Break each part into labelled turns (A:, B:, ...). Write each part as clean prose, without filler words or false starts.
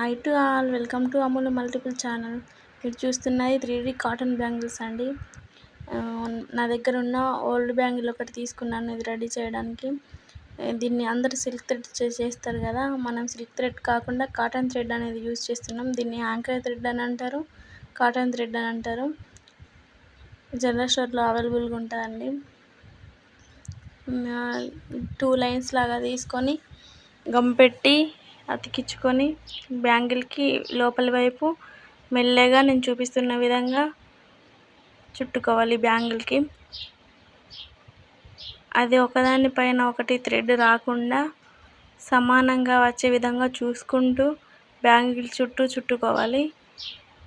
A: Hi to all, welcome to Amul multiple channel. మీరు చూస్తున్నది 3D cotton bangles అండి. నా దగ్గర ఉన్న ఓల్డ్ బ్యాంగిల్ ఒకటి తీసుకున్నాను ఇది రెడీ చేయడానికి. దీన్ని అందరూ సిల్క్ థ్రెడ్ చేస్తారు కదా, మనం సిల్క్ థ్రెడ్ కాకుండా కాటన్ థ్రెడ్ అనేది యూజ్ చేస్తున్నాం. దీన్ని యాంకర్ థ్రెడ్ అని అంటారు, కాటన్ థ్రెడ్ అని అంటారు. జనరల్ స్టోర్లో అవైలబుల్గా ఉంటుందండి. 2 లైన్స్ లాగా తీసుకొని గమ్ పెట్టి అతికించుకొని బ్యాంగిల్కి లోపలి వైపు మెల్లగా నేను చూపిస్తున్న విధంగా చుట్టుకోవాలి. బ్యాంగిల్కి అది ఒకదాని పైన ఒకటి థ్రెడ్ రాకుండా సమానంగా వచ్చే విధంగా చూసుకుంటూ బ్యాంగిల్ చుట్టూ చుట్టుకోవాలి.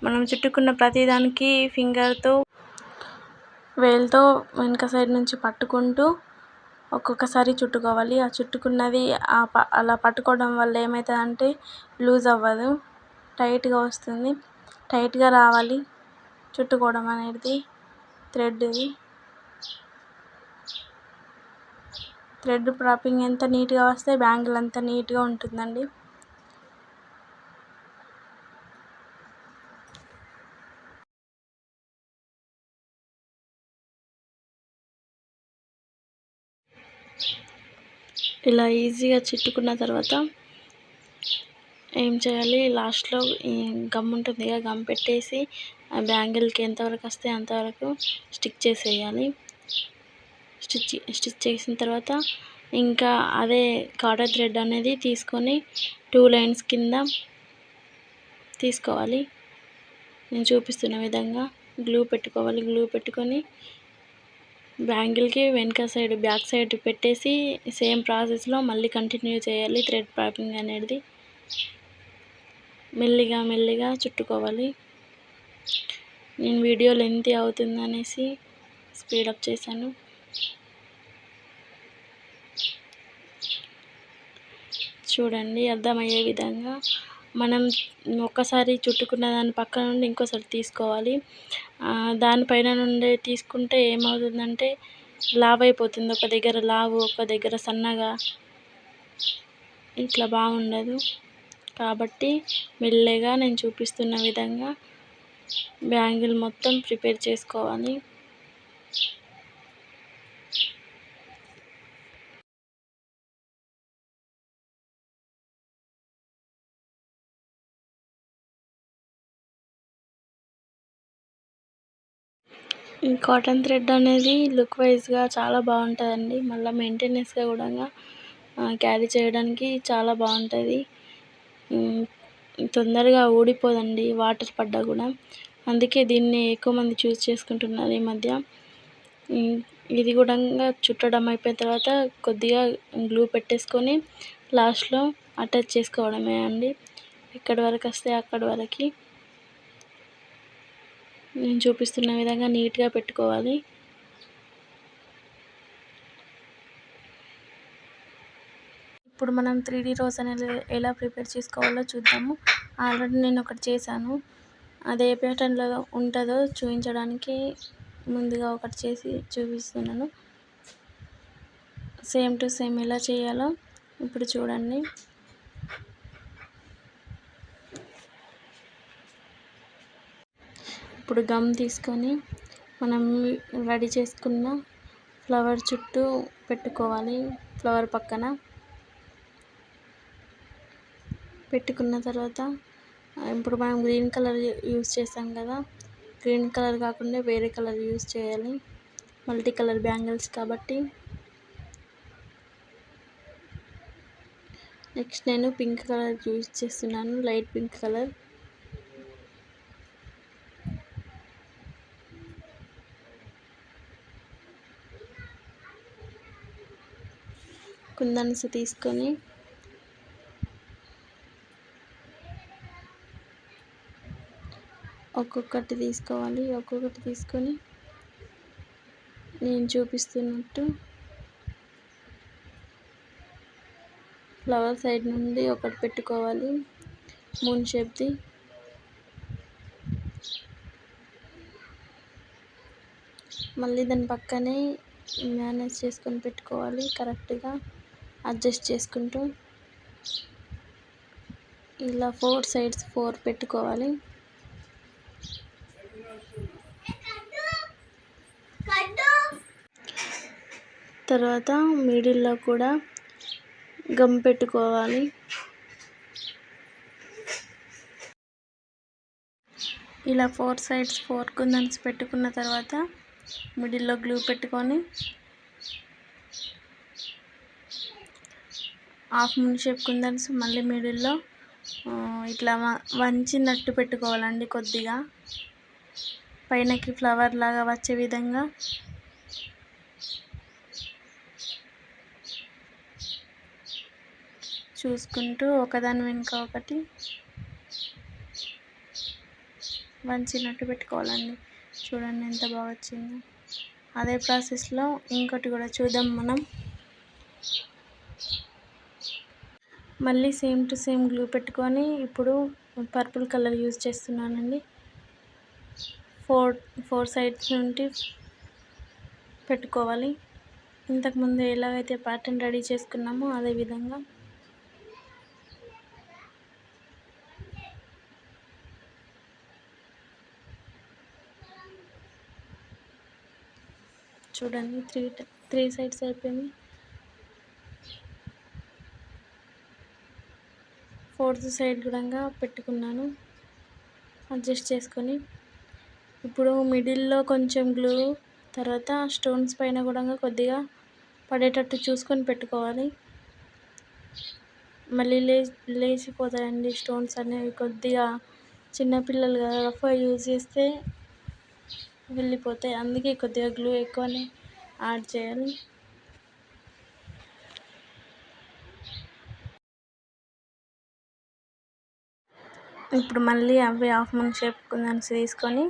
A: మనం చుట్టుకున్న ప్రతిదానికి ఫింగర్తో వేలుతో వెనుక సైడ్ నుంచి పట్టుకుంటూ ఒక్కొక్కసారి చుట్టుకోవాలి. ఆ చుట్టుకున్నది అలా పట్టుకోవడం వల్ల ఏమవుతుందంటే లూజ్ అవ్వదు, టైట్గా వస్తుంది. టైట్గా రావాలి చుట్టుకోవడం అనేది. థ్రెడ్ ప్రాపింగ్ ఎంత నీట్గా వస్తే బ్యాంగిల్ అంత నీట్గా ఉంటుందండి. ఇలా ఈజీగా చుట్టుకున్న తర్వాత ఏం చేయాలి, లాస్ట్లో ఈ గమ్ ఉంటుంది కదా, గమ్ పెట్టేసి ఆ బ్యాంగిల్కి ఎంతవరకు వస్తే అంతవరకు స్టిక్ చేసేయాలి. స్టిచ్ చేసిన తర్వాత ఇంకా అదే కాటన్ థ్రెడ్ అనేది తీసుకొని 2 లైన్స్ కింద తీసుకోవాలి. నేను చూపిస్తున్న విధంగా గ్లూ పెట్టుకోవాలి. గ్లూ పెట్టుకొని బ్యాంగిల్కి వెనక సైడ్ బ్యాక్ సైడ్ పెట్టేసి సేమ్ ప్రాసెస్లో మళ్ళీ కంటిన్యూ చేయాలి. థ్రెడ్ ప్రాపింగ్ అనేది మెల్లిగా చుట్టుకోవాలి. నేను వీడియో లెంతీ అవుతుంది అనేసి స్పీడప్ చేశాను. చూడండి, అర్థమయ్యే విధంగా మనం ఒక్కసారి చుట్టుకున్న దాని పక్క నుండి ఇంకోసారి తీసుకోవాలి. దానిపైన నుండి తీసుకుంటే ఏమవుతుందంటే లావ్ అయిపోతుంది. ఒక దగ్గర లావు, ఒక దగ్గర సన్నగా, ఇట్లా బాగుండదు. కాబట్టి మెల్లగా నేను చూపిస్తున్న విధంగా బ్యాంగిల్ మొత్తం ప్రిపేర్ చేసుకోవాలి. ఈ కాటన్ థ్రెడ్ అనేది లుక్ వైజ్గా చాలా బాగుంటుందండి. మళ్ళీ మెయింటెనెన్స్గా కూడా క్యారీ చేయడానికి చాలా బాగుంటుంది. తొందరగా ఊడిపోదండి వాటర్ పడ్డా కూడా. అందుకే దీన్ని ఎక్కువ మంది చూస్ చేసుకుంటున్నారు ఈ మధ్య. ఇది కూడా చుట్టడం అయిపోయిన తర్వాత కొద్దిగా గ్లూ పెట్టేసుకొని లాస్ట్లో అటాచ్ చేసుకోవడమే అండి. ఎక్కడి వరకు వస్తే అక్కడి వరకు నేను చూపిస్తున్న విధంగా నీట్గా పెట్టుకోవాలి. ఇప్పుడు మనం 3D రోజ్ అనేది ఎలా ప్రిపేర్ చేసుకోవాలో చూద్దాము. ఆల్రెడీ నేను ఒకటి చేశాను. అదే ప్యాటర్న్లో ఉంటుందో చూపించడానికి ముందుగా ఒకటి చేసి చూపిస్తున్నాను. సేమ్ టు సేమ్ ఎలా చేయాలో ఇప్పుడు చూడండి. ఇప్పుడు గమ్ తీసుకొని మనం రెడీ చేసుకున్న ఫ్లవర్ చుట్టూ పెట్టుకోవాలి. ఫ్లవర్ పక్కన పెట్టుకున్న తర్వాత ఇప్పుడు మనం గ్రీన్ కలర్ యూజ్ చేసాం కదా, గ్రీన్ కలర్ కాకుండా వేరే కలర్ యూజ్ చేయాలి. మల్టీ కలర్ బ్యాంగిల్స్ కాబట్టి. నెక్స్ట్ నేను పింక్ కలర్ యూజ్ చేస్తున్నాను, లైట్ పింక్ కలర్. కుందన్స్ తీసుకొని ఒక్కొక్కటి తీసుకొని నేను చూపిస్తున్నట్టు ఫ్లవర్ సైడ్ నుండి ఒకటి పెట్టుకోవాలి, మూన్ షేప్ది. మళ్ళీ దాని పక్కనే మేనేజ్ చేసుకొని పెట్టుకోవాలి, కరెక్ట్గా అడ్జస్ట్ చేసుకుంటూ. ఇలా 4 సైడ్స్ 4 పెట్టుకోవాలి. తర్వాత మిడిల్లో కూడా గమ్ పెట్టుకోవాలి. ఇలా 4 సైడ్స్ 4 కుందన్స్ పెట్టుకున్న తర్వాత మిడిల్లో గ్లూ పెట్టుకొని హాఫ్ మూన్ షేప్ కుందన్స్ మళ్ళీ మిడిల్లో ఇట్లా వంచినట్టు పెట్టుకోవాలండి. కొద్దిగా పైనకి ఫ్లవర్ లాగా వచ్చే విధంగా చూసుకుంటూ ఒకదాని వెనుక ఒకటి వంచినట్టు పెట్టుకోవాలండి. చూడండి ఎంత బాగా వచ్చిందో. అదే ప్రాసెస్లో ఇంకోటి కూడా చూద్దాం మనం. మళ్ళీ సేమ్ టు సేమ్ గ్లూ పెట్టుకొని ఇప్పుడు పర్పుల్ కలర్ యూజ్ చేస్తున్నానండి. 4 సైడ్స్ నుండి పెట్టుకోవాలి. ఇంతకుముందు ఎలాగైతే ప్యాటర్న్ రెడీ చేసుకున్నామో అదే విధంగా చూడండి. 3 సైడ్స్ అయిపోయింది. 4th సైడ్ కూడా పెట్టుకున్నాను అడ్జస్ట్ చేసుకొని. ఇప్పుడు మిడిల్లో కొంచెం గ్లూ, తర్వాత స్టోన్స్ పైన కూడా కొద్దిగా పడేటట్టు చూసుకొని పెట్టుకోవాలి. మళ్ళీ లేచిపోతాయండి స్టోన్స్ అనేవి. కొద్దిగా చిన్నపిల్లలు కదా, రఫ్గా యూజ్ చేస్తే వెళ్ళిపోతాయి. అందుకే కొద్దిగా గ్లూ ఎక్కువనే యాడ్ చేయాలి. ఇప్పుడు మళ్ళీ అవి హాఫ్ మూన్ షేప్ కుందన్స్ తీసుకొని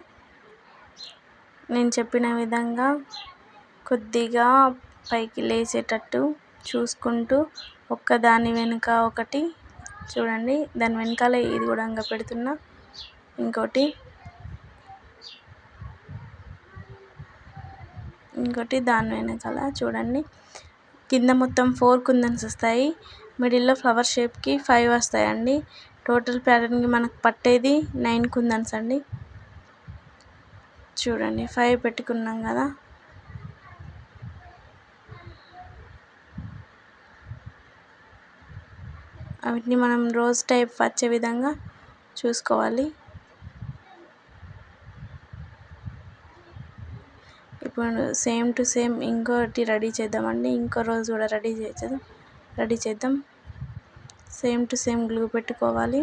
A: నేను చెప్పిన విధంగా కొద్దిగా పైకి లేచేటట్టు చూసుకుంటూ ఒక్కదాని వెనుక ఒకటి చూడండి. దాని వెనకాల ఇది కూడా పెడుతున్నా. ఇంకోటి దాని వెనకాల చూడండి. కింద మొత్తం 4 కుందన్స్ వస్తాయి. మిడిల్లో ఫ్లవర్ షేప్కి 5 వస్తాయండి. టోటల్ ప్యాటర్న్కి మనకు పట్టేది 9 కుందన్స్ అండి. చూడండి 5 పెట్టుకున్నాం కదా. వీటిని మనం రోజ్ టైప్ వచ్చే విధంగా చూసుకోవాలి. ఇప్పుడు సేమ్ టు సేమ్ ఇంకోటి రెడీ చేద్దామండి. ఇంకో రోజు కూడా రెడీ చేద్దాం. సేమ్ టు సేమ్ గ్లూ పెట్టుకోవాలి.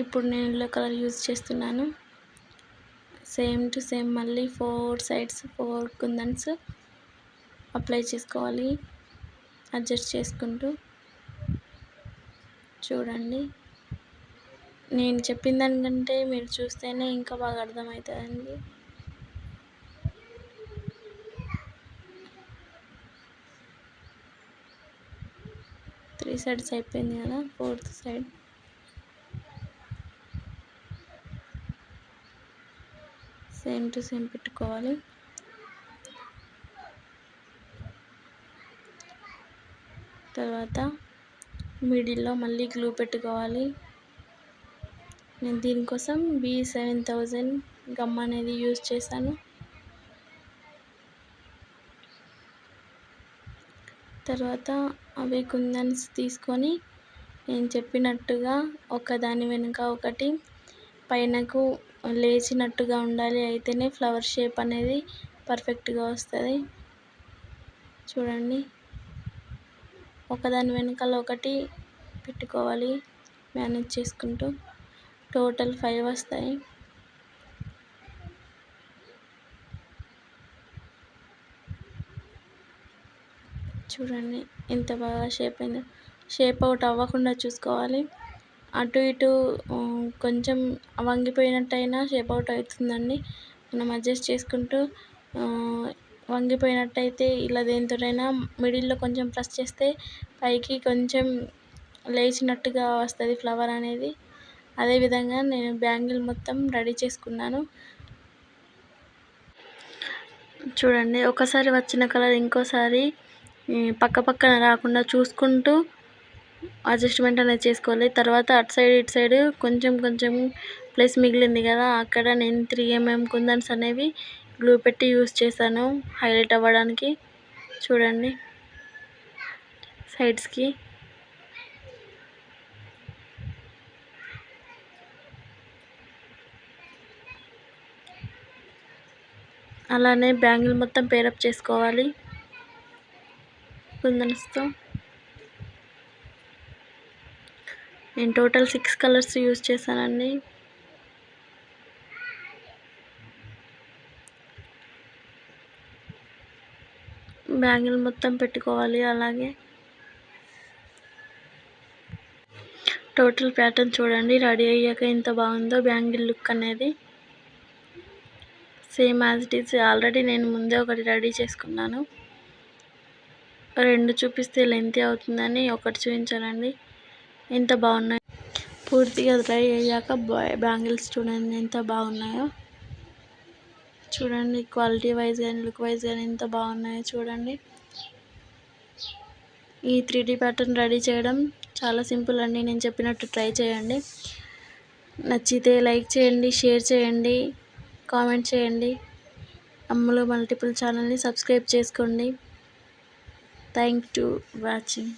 A: ఇప్పుడు నేను ఎల్లో కలర్ యూజ్ చేస్తున్నాను. సేమ్ టు సేమ్ మళ్ళీ 4 సైడ్స్ 4 కుందన్స్ అప్లై చేసుకోవాలి అడ్జస్ట్ చేసుకుంటూ. చూడండి, నేను చెప్పిన దానికంటే మీరు చూస్తేనే ఇంకా బాగా అర్థమవుతుందండి. త్రీ సైడ్స్ అయిపోయింది కదా. 4th side same to same పెట్టుకోవాలి. తర్వాత మిడిల్లో మళ్ళీ గ్లూ పెట్టుకోవాలి. నేను దీనికోసం B7000 గమ్ అనేది యూజ్ చేశాను. తర్వాత అవి కుందన్స్ తీసుకొని నేను చెప్పినట్టుగా ఒకదాని వెనుక ఒకటి పైనకు లేచినట్టుగా ఉండాలి. అయితేనే ఫ్లవర్ షేప్ అనేది పర్ఫెక్ట్గా వస్తుంది. చూడండి, ఒకదాని వెనకాల ఒకటి పెట్టుకోవాలి మేనేజ్ చేసుకుంటూ. టోటల్ 5 వస్తాయి. చూడండి ఎంత బాగా షేప్ అయిందో. షేప్ అవుట్ అవ్వకుండా చూసుకోవాలి. అటు ఇటు కొంచెం వంగిపోయినట్టయినా షేప్ అవుట్ అవుతుందండి. మనం అడ్జస్ట్ చేసుకుంటూ వంగిపోయినట్టయితే ఇలా దేనితోనైనా మిడిల్లో కొంచెం ప్రెస్ చేస్తే పైకి కొంచెం లేచినట్టుగా వస్తుంది ఫ్లవర్ అనేది. అదేవిధంగా నేను బ్యాంగిల్ మొత్తం రెడీ చేసుకున్నాను. చూడండి, ఒకసారి వచ్చిన కలర్ ఇంకోసారి పక్క పక్కన రాకుండా చూసుకుంటూ అడ్జస్ట్మెంట్ అనేది చేసుకోవాలి. తర్వాత అటు సైడ్ ఇటు సైడ్ కొంచెం కొంచెం ప్లేస్ మిగిలింది కదా, అక్కడ నేను 3mm కుందన్స్ అనేవి గ్లూ పెట్టి యూస్ చేశాను హైలైట్ అవ్వడానికి. చూడండి సైడ్స్కి. అలానే బ్యాంగిల్ మొత్తం పేరప్ చేసుకోవాలి కుందన్స్తో. నేను టోటల్ 6 కలర్స్ యూస్ చేశానండి. బ్యాంగిల్ మొత్తం పెట్టుకోవాలి. అలాగే టోటల్ ప్యాటర్న్ చూడండి రెడీ అయ్యాక ఎంత బాగుందో బ్యాంగిల్ లుక్ అనేది. Same as it is. Already నేను ముందే ఒకటి రెడీ చేసుకున్నాను. 2 చూపిస్తే లెంతీ అవుతుందని ఒకటి చూపించానండి. ఎంత బాగున్నాయి. పూర్తిగా డ్రై అయ్యాక బ్యాంగిల్స్ చూడండి ఎంత బాగున్నాయో. చూడండి క్వాలిటీ వైజ్ కానీ లుక్ వైజ్ కానీ ఎంత బాగున్నాయో చూడండి. ఈ 3D ప్యాటర్న్ రెడీ చేయడం చాలా సింపుల్ అండి. నేను చెప్పినట్టు ట్రై చేయండి. నచ్చితే లైక్ చేయండి, షేర్ చేయండి, కామెంట్ చేయండి. అమ్ములు మల్టిపుల్ ఛానల్ని సబ్స్క్రైబ్ చేసుకోండి. Thank you watching.